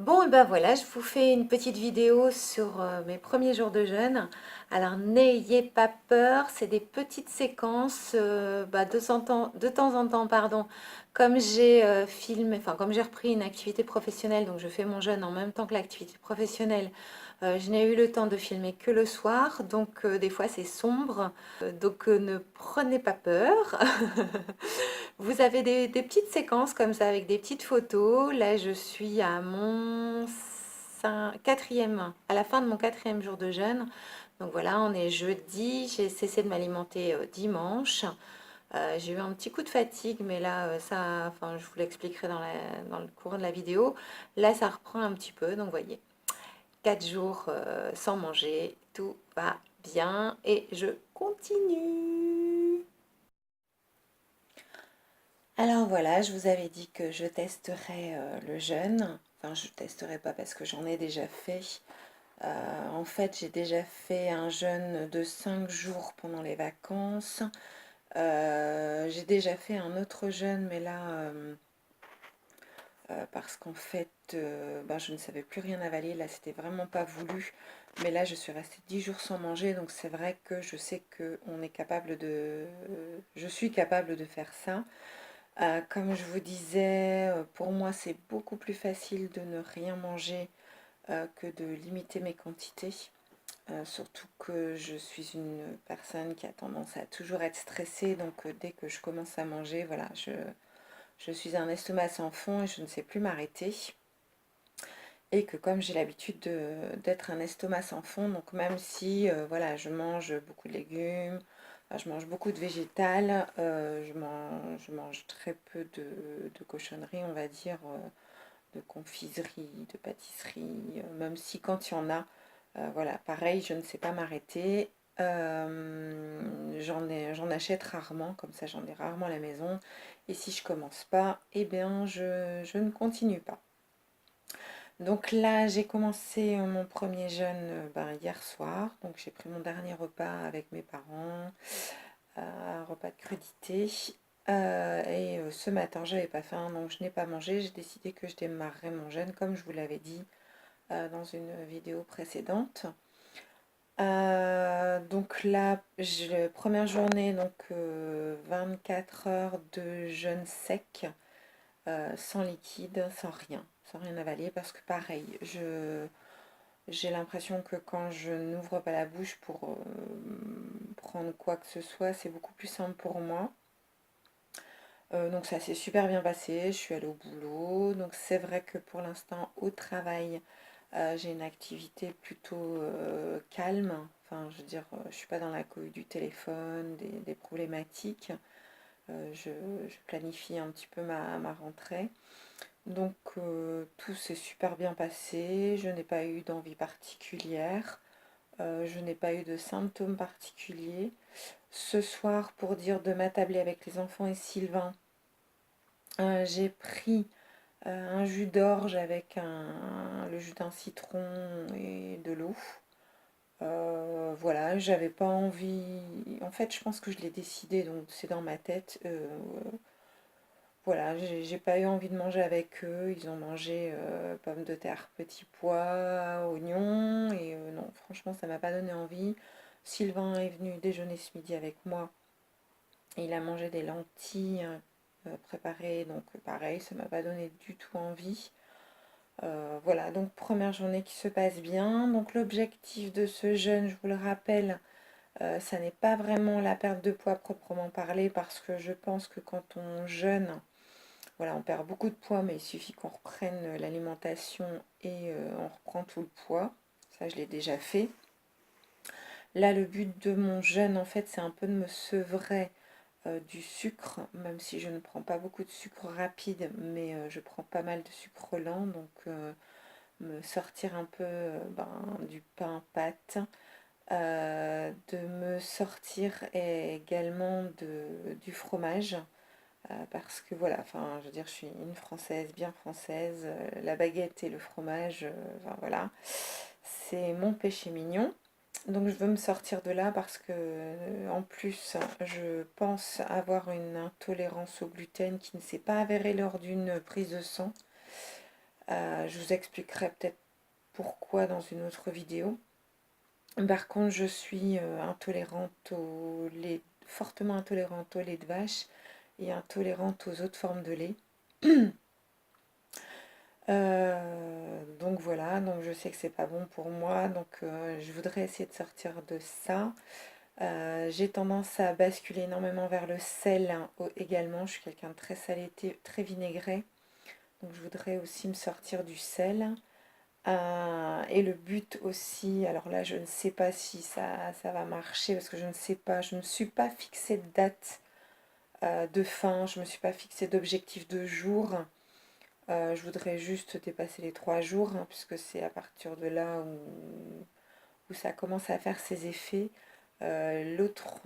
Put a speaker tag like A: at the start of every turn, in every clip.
A: Bon, et ben voilà, je vous fais une petite vidéo sur mes premiers jours de jeûne. Alors, n'ayez pas peur, c'est des petites séquences de temps en temps, pardon. Comme j'ai filmé, enfin, comme j'ai repris une activité professionnelle, donc je fais mon jeûne en même temps que l'activité professionnelle, je n'ai eu le temps de filmer que le soir, donc des fois c'est sombre, donc ne prenez pas peur. Vous avez des petites séquences comme ça avec des petites photos. Là, je suis à mon quatrième, à la fin de mon quatrième jour de jeûne. Donc voilà, on est jeudi. J'ai cessé de m'alimenter dimanche. J'ai eu un petit coup de fatigue, mais là, ça, enfin, je vous l'expliquerai dans le cours de la vidéo. Là, ça reprend un petit peu. Donc, voyez, 4 jours sans manger, tout va bien et je continue. Alors voilà, je vous avais dit que je testerai le jeûne. Enfin, je ne testerai pas parce que j'en ai déjà fait. En fait, j'ai déjà fait un jeûne de 5 jours pendant les vacances. J'ai déjà fait un autre jeûne, mais là, parce qu'en fait, je ne savais plus rien avaler. Là, c'était vraiment pas voulu. Mais là, je suis restée 10 jours sans manger. Donc, c'est vrai que je sais que on est capable de... je suis capable de faire ça. Comme je vous disais, pour moi c'est beaucoup plus facile de ne rien manger que de limiter mes quantités. Surtout que je suis une personne qui a tendance à toujours être stressée, donc dès que je commence à manger, voilà, je suis un estomac sans fond et je ne sais plus m'arrêter. Et que comme j'ai l'habitude d'être un estomac sans fond, donc même si voilà, je mange beaucoup de légumes, je mange beaucoup de végétal, je mange très peu de cochonneries, on va dire, de confiserie, de pâtisserie, même si quand il y en a, voilà, pareil, je ne sais pas m'arrêter. J'en achète rarement, comme ça j'en ai rarement à la maison. Et si je commence pas, eh bien je ne continue pas. Donc là, j'ai commencé mon premier jeûne hier soir. Donc j'ai pris mon dernier repas avec mes parents, un repas de crudité. Ce matin, j'avais pas faim, donc je n'ai pas mangé. J'ai décidé que je démarrerais mon jeûne, comme je vous l'avais dit dans une vidéo précédente. Donc là, première journée, donc 24 heures de jeûne sec, sans liquide, sans rien avaler, parce que pareil, j'ai l'impression que quand je n'ouvre pas la bouche pour prendre quoi que ce soit, c'est beaucoup plus simple pour moi. Donc ça s'est super bien passé, je suis allée au boulot. Donc c'est vrai que pour l'instant au travail, j'ai une activité plutôt calme. Enfin, je veux dire, je ne suis pas dans la cohue du téléphone, des problématiques. Je planifie un petit peu ma rentrée. Donc tout s'est super bien passé, je n'ai pas eu d'envie particulière, je n'ai pas eu de symptômes particuliers. Ce soir, pour dire de m'attabler avec les enfants et Sylvain, j'ai pris un jus d'orge avec le jus d'un citron et de l'eau. Voilà, j'avais pas envie. En fait, je pense que je l'ai décidé, donc c'est dans ma tête. Voilà, j'ai pas eu envie de manger avec eux. Ils ont mangé pommes de terre, petits pois, oignons. Et non, franchement, ça m'a pas donné envie. Sylvain est venu déjeuner ce midi avec moi. Il a mangé des lentilles préparées. Donc pareil, ça m'a pas donné du tout envie. Voilà, donc première journée qui se passe bien. Donc l'objectif de ce jeûne, je vous le rappelle, ça n'est pas vraiment la perte de poids proprement parler, parce que je pense que quand on jeûne, voilà, on perd beaucoup de poids, mais il suffit qu'on reprenne l'alimentation et on reprend tout le poids. Ça, je l'ai déjà fait. Là, le but de mon jeûne, en fait, c'est un peu de me sevrer du sucre, même si je ne prends pas beaucoup de sucre rapide, mais je prends pas mal de sucre lent, donc me sortir un peu du pain pâte, de me sortir également du fromage. Parce que voilà, enfin, je veux dire, je suis une Française, bien française, la baguette et le fromage, enfin, voilà, c'est mon péché mignon. Donc je veux me sortir de là parce que en plus, je pense avoir une intolérance au gluten qui ne s'est pas avérée lors d'une prise de sang. Je vous expliquerai peut-être pourquoi dans une autre vidéo. Par contre, je suis intolérante au lait, fortement intolérante au lait de vache et intolérante aux autres formes de lait. Donc voilà, donc je sais que c'est pas bon pour moi, donc je voudrais essayer de sortir de ça. J'ai tendance à basculer énormément vers le sel hein, également. Je suis quelqu'un de très salé, très vinaigré, donc je voudrais aussi me sortir du sel. Et le but aussi, alors là je ne sais pas si ça va marcher parce que je ne sais pas, je ne me suis pas fixé de date de fin, je ne me suis pas fixé d'objectif de jour. Je voudrais juste dépasser les 3 jours, hein, puisque c'est à partir de là où ça commence à faire ses effets. L'autre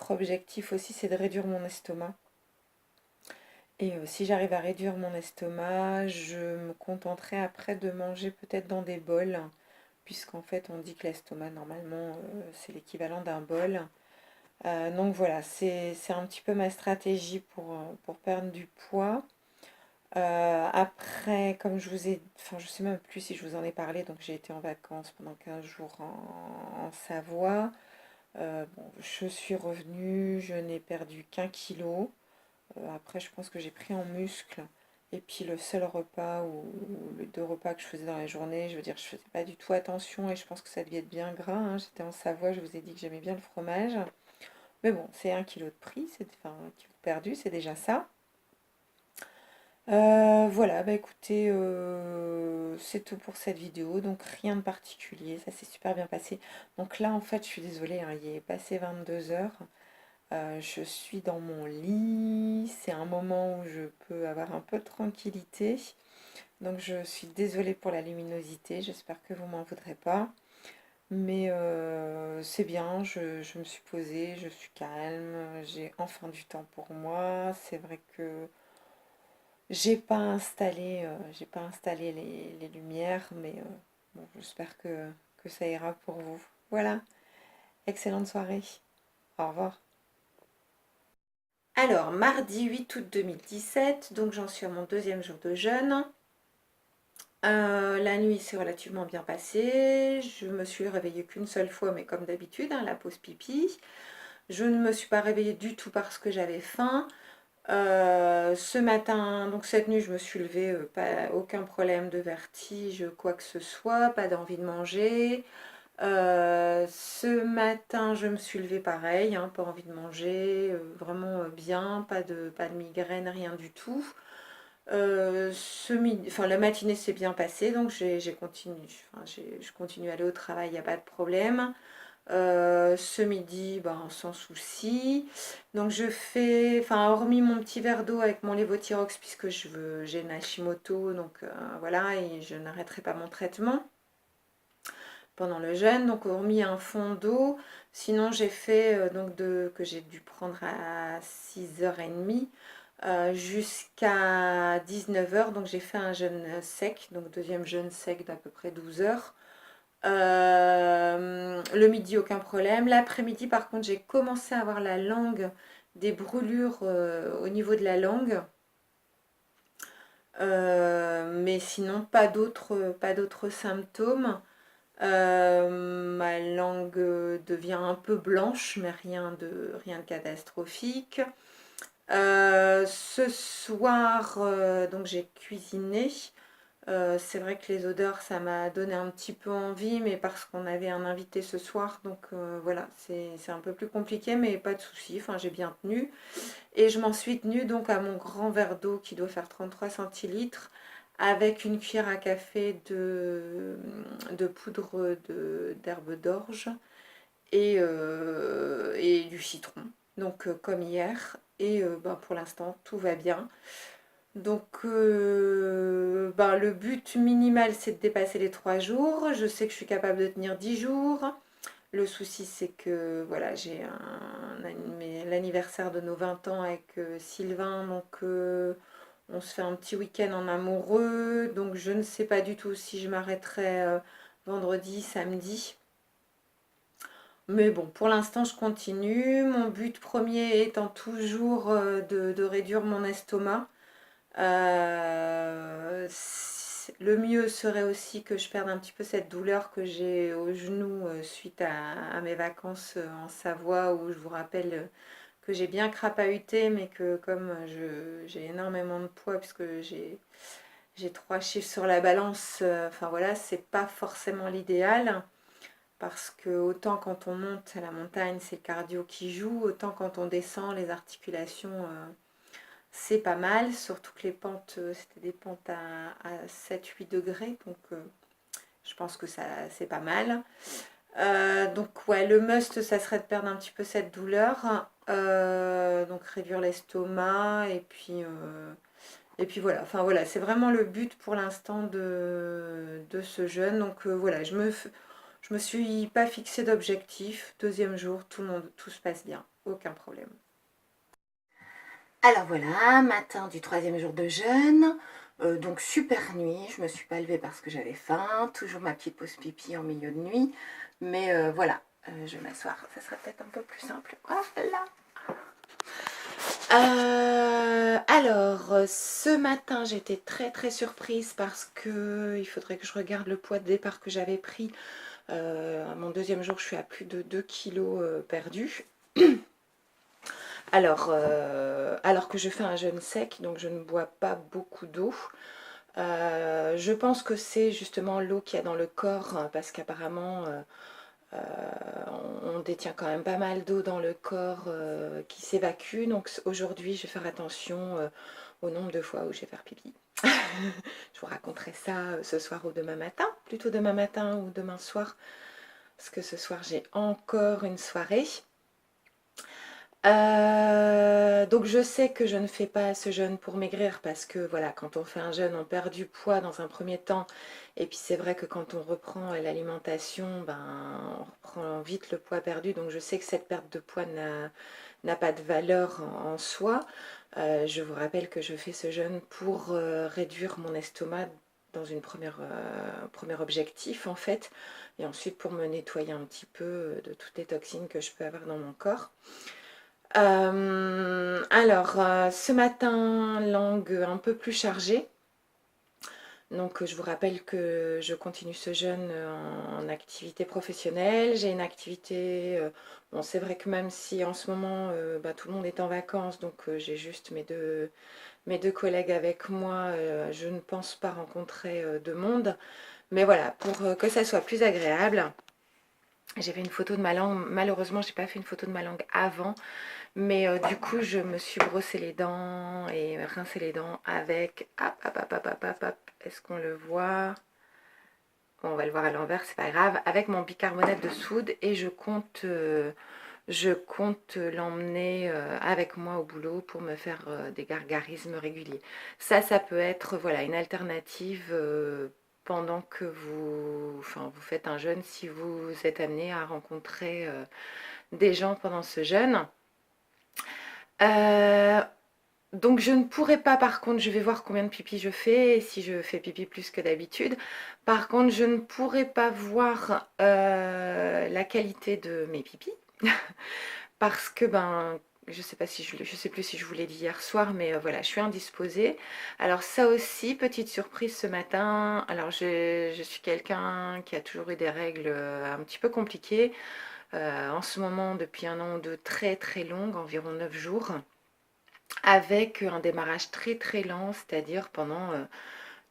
A: objectif aussi, c'est de réduire mon estomac. Et si j'arrive à réduire mon estomac, je me contenterai après de manger peut-être dans des bols, puisqu'en fait on dit que l'estomac, normalement, c'est l'équivalent d'un bol. Donc voilà, c'est un petit peu ma stratégie pour perdre du poids. Après, comme je vous ai... Enfin, je sais même plus si je vous en ai parlé, donc j'ai été en vacances pendant 15 jours en Savoie. Bon, je suis revenue, je n'ai perdu qu'1 kilo. Après, je pense que j'ai pris en muscle. Et puis le seul repas ou les 2 repas que je faisais dans la journée, je veux dire, je faisais pas du tout attention et je pense que ça devait être bien gras, hein. J'étais en Savoie, je vous ai dit que j'aimais bien le fromage. Mais bon, c'est 1 kilo de prix, enfin 1 kilo perdu, c'est déjà ça. Voilà, bah écoutez, c'est tout pour cette vidéo, donc rien de particulier, ça s'est super bien passé. Donc là, en fait, je suis désolée, hein, il est passé 22 heures, je suis dans mon lit, c'est un moment où je peux avoir un peu de tranquillité, donc je suis désolée pour la luminosité, j'espère que vous m'en voudrez pas. Mais c'est bien, je me suis posée, je suis calme, j'ai enfin du temps pour moi. C'est vrai que j'ai pas installé les lumières, mais bon, j'espère que ça ira pour vous. Voilà, excellente soirée. Au revoir. Alors, mardi 8 août 2017, donc j'en suis à mon 2e jour de jeûne. La nuit s'est relativement bien passée. Je me suis réveillée qu'une seule fois, mais comme d'habitude, hein, la pause pipi. Je ne me suis pas réveillée du tout parce que j'avais faim. Ce matin, donc cette nuit, je me suis levée, pas, aucun problème de vertige, quoi que ce soit, pas d'envie de manger. Ce matin, je me suis levée pareil, hein, pas envie de manger, vraiment bien, pas de migraine, rien du tout. Enfin, la matinée s'est bien passée, donc j'ai continué, enfin, je continue à aller au travail, il n'y a pas de problème. Ce midi, ben, sans souci. Donc je fais, enfin hormis mon petit verre d'eau avec mon lévothyrox puisque j'ai une Hashimoto, donc voilà, et je n'arrêterai pas mon traitement pendant le jeûne. Donc hormis un fond d'eau, sinon j'ai fait que j'ai dû prendre à 6h30 jusqu'à 19h. Donc j'ai fait un jeûne sec, donc deuxième jeûne sec d'à peu près 12 heures. Le midi, aucun problème. L'après-midi, par contre, j'ai commencé à avoir la langue, des brûlures au niveau de la langue. Mais sinon, pas d'autres symptômes. Ma langue devient un peu blanche, mais rien de catastrophique. Ce soir, donc j'ai cuisiné. C'est vrai que les odeurs, ça m'a donné un petit peu envie, mais parce qu'on avait un invité ce soir, donc voilà, c'est un peu plus compliqué, mais pas de souci. Enfin, j'ai bien tenu. Et je m'en suis tenue donc à mon grand verre d'eau qui doit faire 33 centilitres, avec une cuillère à café de poudre d'herbe d'orge et du citron. Donc comme hier. Et ben, pour l'instant, tout va bien. Donc, ben, le but minimal, c'est de dépasser les 3 jours. Je sais que je suis capable de tenir 10 jours. Le souci, c'est que voilà, j'ai l'anniversaire de nos 20 ans avec Sylvain. Donc, on se fait un petit week-end en amoureux. Donc, je ne sais pas du tout si je m'arrêterai vendredi, samedi. Mais bon, pour l'instant, je continue. Mon but premier étant toujours de réduire mon estomac. Le mieux serait aussi que je perde un petit peu cette douleur que j'ai au genou suite à mes vacances en Savoie, où je vous rappelle que j'ai bien crapahuté, mais que comme j'ai énormément de poids, puisque j'ai 3 chiffres sur la balance, enfin voilà, c'est pas forcément l'idéal. Parce que autant quand on monte à la montagne, c'est le cardio qui joue, autant quand on descend, les articulations, c'est pas mal. Surtout que les pentes, c'était des pentes à 7-8 degrés, donc je pense que ça, c'est pas mal. Donc ouais, le must, ça serait de perdre un petit peu cette douleur. Donc réduire l'estomac et puis voilà, enfin voilà, c'est vraiment le but pour l'instant de ce jeûne. Donc voilà, je me suis pas fixé d'objectif. Deuxième jour, tout se passe bien, aucun problème.
B: Alors voilà, matin du troisième jour de jeûne, donc super nuit, je me suis pas levée parce que j'avais faim, toujours ma petite pause pipi en milieu de nuit, mais voilà, je vais m'asseoir, ça sera peut-être un peu plus simple. Voilà. Alors, ce matin, j'étais très très surprise parce que il faudrait que je regarde le poids de départ que j'avais pris. À mon deuxième jour, je suis à plus de 2 kilos perdus. Alors que je fais un jeûne sec, donc je ne bois pas beaucoup d'eau. Je pense que c'est justement l'eau qu'il y a dans le corps, parce qu'apparemment, on détient quand même pas mal d'eau dans le corps qui s'évacue. Donc aujourd'hui, je vais faire attention au nombre de fois où je vais faire pipi. Je vous raconterai ça ce soir ou demain matin, plutôt demain matin ou demain soir, parce que ce soir, j'ai encore une soirée. Donc je sais que je ne fais pas ce jeûne pour maigrir parce que voilà, quand on fait un jeûne, on perd du poids dans un premier temps. Et puis c'est vrai que quand on reprend l'alimentation, ben, on reprend vite le poids perdu. Donc je sais que cette perte de poids n'a pas de valeur en soi. Je vous rappelle que je fais ce jeûne pour réduire mon estomac dans une premier objectif en fait. Et ensuite pour me nettoyer un petit peu de toutes les toxines que je peux avoir dans mon corps. Ce matin, langue un peu plus chargée. Donc, je vous rappelle que je continue ce jeûne en activité professionnelle. J'ai une activité, bon, c'est vrai que même si en ce moment, bah, tout le monde est en vacances, donc j'ai juste mes deux collègues avec moi, je ne pense pas rencontrer de monde. Mais voilà, pour que ça soit plus agréable, j'ai fait une photo de ma langue. Malheureusement, j'ai pas fait une photo de ma langue avant. Mais du coup, je me suis brossé les dents et rincé les dents avec... Hop, hop, hop, hop, hop, hop, hop. Est-ce qu'on le voit? Bon, on va le voir à l'envers, c'est pas grave. Avec mon bicarbonate de soude et je compte l'emmener avec moi au boulot pour me faire des gargarismes réguliers. Ça peut être voilà, une alternative pendant que vous faites un jeûne si vous êtes amené à rencontrer des gens pendant ce jeûne. Euh, donc je ne pourrais pas, par contre, je vais voir combien de pipi je fais, et si je fais pipi plus que d'habitude. Par contre, je ne pourrais pas voir la qualité de mes pipis, parce que ben, je sais plus si je vous l'ai dit hier soir, mais voilà, je suis indisposée. Alors ça aussi, petite surprise ce matin. Alors je suis quelqu'un qui a toujours eu des règles un petit peu compliquées. En ce moment, depuis un an ou deux, très très longues, environ 9 jours avec un démarrage très très lent, c'est-à-dire pendant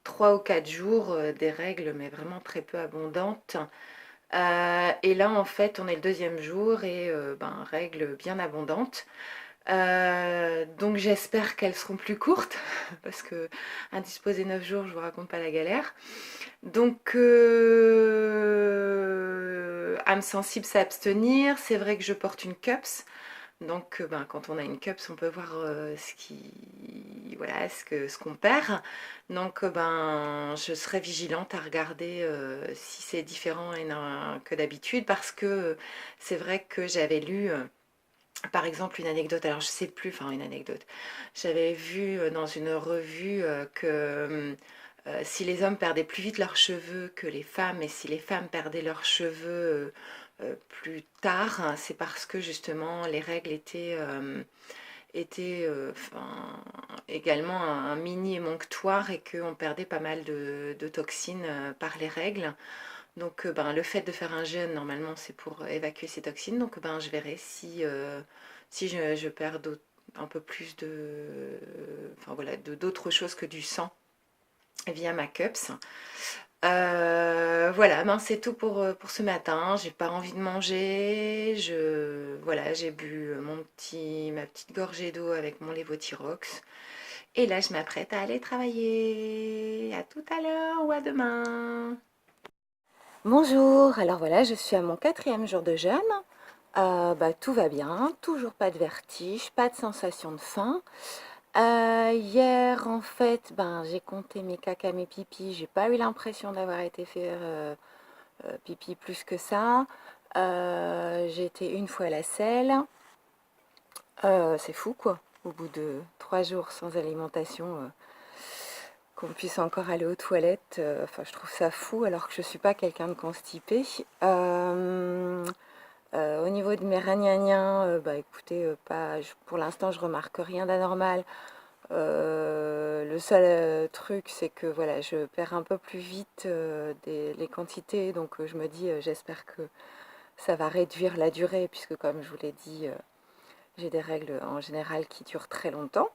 B: 3 ou 4 jours, des règles mais vraiment très peu abondantes. Et là en fait on est le deuxième jour et ben, règles bien abondantes. Donc j'espère qu'elles seront plus courtes parce que indisposer 9 jours, je vous raconte pas la galère. Donc âme sensible, s'abstenir. C'est vrai que je porte une cups. Donc, ben, quand on a une cups, on peut voir voilà, ce qu'on perd. Donc, ben, je serai vigilante à regarder si c'est différent que d'habitude, parce que c'est vrai que j'avais lu, par exemple, une anecdote. Alors, je sais plus, enfin, une anecdote. J'avais vu dans une revue que si les hommes perdaient plus vite leurs cheveux que les femmes, et si les femmes perdaient leurs cheveux plus tard, hein, c'est parce que justement les règles était également un mini émonctoire et qu'on perdait pas mal de toxines par les règles. Donc le fait de faire un jeûne, normalement, c'est pour évacuer ces toxines. Donc je verrai si je perds un peu plus d'autres choses que du sang via ma cups. Voilà, c'est tout pour ce matin. J'ai pas envie de manger. Voilà, j'ai bu ma petite gorgée d'eau avec mon Levothyrox. Et là, je m'apprête à aller travailler. À tout à l'heure ou à demain. Bonjour, alors voilà, je suis à mon 4e jour de jeûne. Tout va bien, toujours pas de vertige, pas de sensation de faim. Hier, en fait, j'ai compté mes caca, mes pipis. J'ai pas eu l'impression d'avoir été faire pipi plus que ça. J'ai été une fois à la selle. C'est fou, quoi. Au bout de 3 jours sans alimentation, qu'on puisse encore aller aux toilettes. Je trouve ça fou, alors que je suis pas quelqu'un de constipé. Au niveau de mes ragnagnas, écoutez, pour l'instant, je remarque rien d'anormal. Le seul truc, c'est que voilà, je perds un peu plus vite les quantités, donc je me dis, j'espère que ça va réduire la durée, puisque comme je vous l'ai dit, j'ai des règles en général qui durent très longtemps.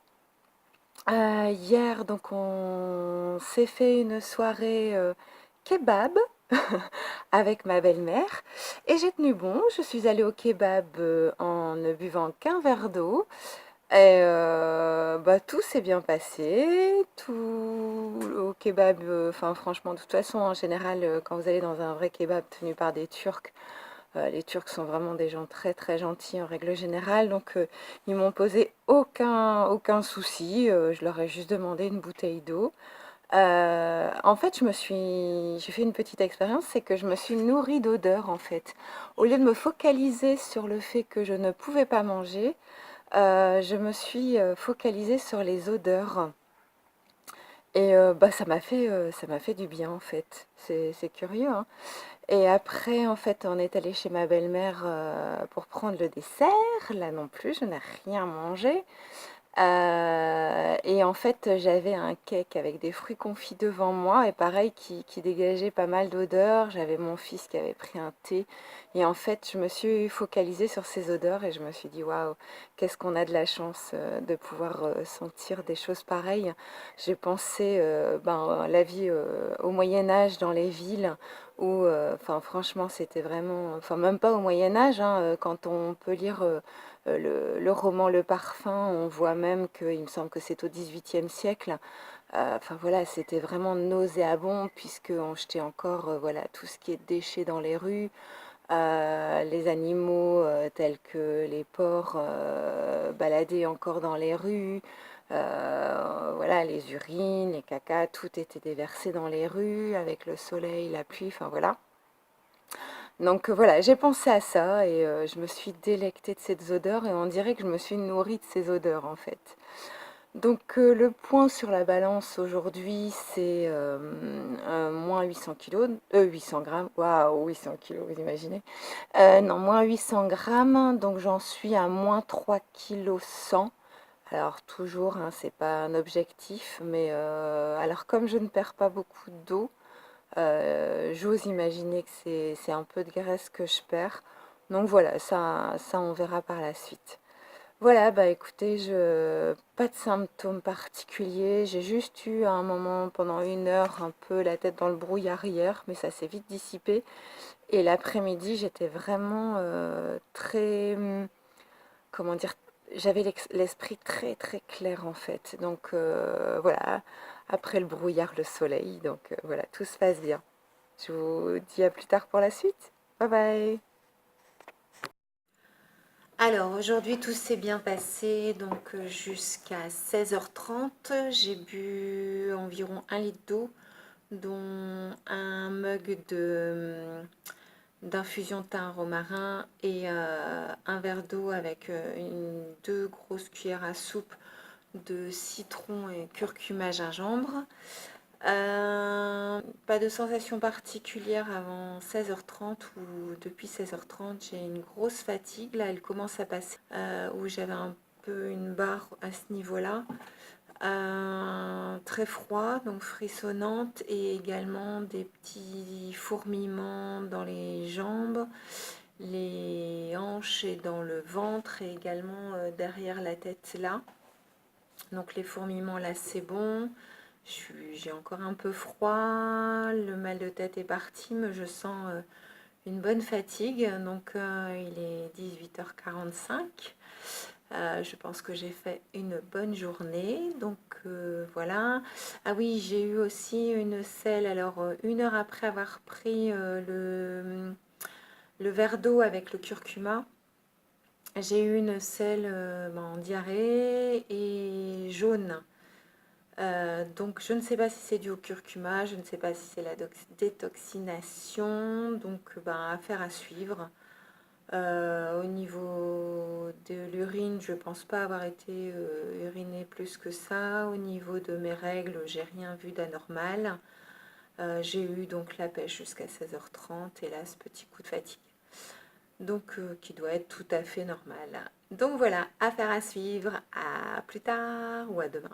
B: Hier, donc, on s'est fait une soirée kebab avec ma belle-mère et j'ai tenu bon. Je suis allée au kebab en ne buvant qu'un verre d'eau. Et tout s'est bien passé, tout au kebab, franchement, de toute façon, en général, quand vous allez dans un vrai kebab tenu par des Turcs, les Turcs sont vraiment des gens très très gentils en règle générale, donc ils m'ont posé aucun souci, je leur ai juste demandé une bouteille d'eau. En fait, j'ai fait une petite expérience, c'est que je me suis nourrie d'odeurs en fait. Au lieu de me focaliser sur le fait que je ne pouvais pas manger, je me suis focalisée sur les odeurs. Et ça m'a fait du bien en fait. C'est curieux, hein. Et après, en fait, on est allé chez ma belle-mère pour prendre le dessert. Là non plus, je n'ai rien mangé. Et en fait, j'avais un cake avec des fruits confits devant moi et pareil, qui dégageait pas mal d'odeurs. J'avais mon fils qui avait pris un thé. Et en fait, je me suis focalisée sur ces odeurs et je me suis dit, waouh, qu'est-ce qu'on a de la chance de pouvoir sentir des choses pareilles. J'ai pensé la vie au Moyen Âge dans les villes où, franchement, c'était vraiment, même pas au Moyen Âge, hein, quand on peut lire le roman Le Parfum, on voit même qu'il me semble que c'est au XVIIIe siècle. Voilà, c'était vraiment nauséabond puisqu'on jetait encore voilà, tout ce qui est déchets dans les rues. Les animaux tels que les porcs baladaient encore dans les rues. Voilà, les urines, les cacas, tout était déversé dans les rues avec le soleil, la pluie, voilà. Donc voilà, j'ai pensé à ça et je me suis délectée de ces odeurs et on dirait que je me suis nourrie de ces odeurs en fait. Donc le point sur la balance aujourd'hui, c'est moins 800 kilos, 800 grammes, waouh, 800 kilos, vous imaginez? Non, moins 800 grammes, donc j'en suis à moins 3 kilos 100. Alors toujours, hein, c'est pas un objectif, mais alors comme je ne perds pas beaucoup d'eau, j'ose imaginer que c'est un peu de graisse que je perds. Donc voilà, ça on verra par la suite. Voilà, écoutez, pas de symptômes particuliers. J'ai juste eu à un moment, pendant 1 heure, un peu la tête dans le brouillard hier, mais ça s'est vite dissipé. Et l'après-midi, j'étais vraiment très, comment dire, j'avais l'esprit très très clair en fait. Donc voilà, après le brouillard, le soleil, donc voilà, tout se passe bien. Je vous dis à plus tard pour la suite. Bye bye. Alors aujourd'hui tout s'est bien passé, donc jusqu'à 16h30, j'ai bu environ 1 litre d'eau, dont un mug d'infusion thym romarin et un verre d'eau avec 2 grosses cuillères à soupe de citron et curcuma gingembre. Pas de sensation particulière avant 16h30 ou depuis 16h30 j'ai une grosse fatigue, là elle commence à passer, où j'avais un
A: peu une barre à ce niveau-là. Très froid, donc frissonnante, et également des petits fourmillements dans les jambes, les hanches et dans le ventre, et également derrière la tête là. Donc les fourmillements là c'est bon. J'ai encore un peu froid, le mal de tête est parti, mais je sens une bonne fatigue. Donc il est 18h45. Je pense que j'ai fait une bonne journée. Donc voilà. Ah oui, j'ai eu aussi une selle. Alors 1 heure après avoir pris le verre d'eau avec le curcuma, j'ai eu une selle en diarrhée et jaune. Donc je ne sais pas si c'est dû au curcuma, je ne sais pas si c'est la détoxination, donc affaire à suivre. Au niveau de l'urine, je ne pense pas avoir été urinée plus que ça. Au niveau de mes règles, j'ai rien vu d'anormal. J'ai eu donc la pêche jusqu'à 16h30 et là ce petit coup de fatigue. Donc qui doit être tout à fait normal. Donc voilà, affaire à suivre. À plus tard ou à demain.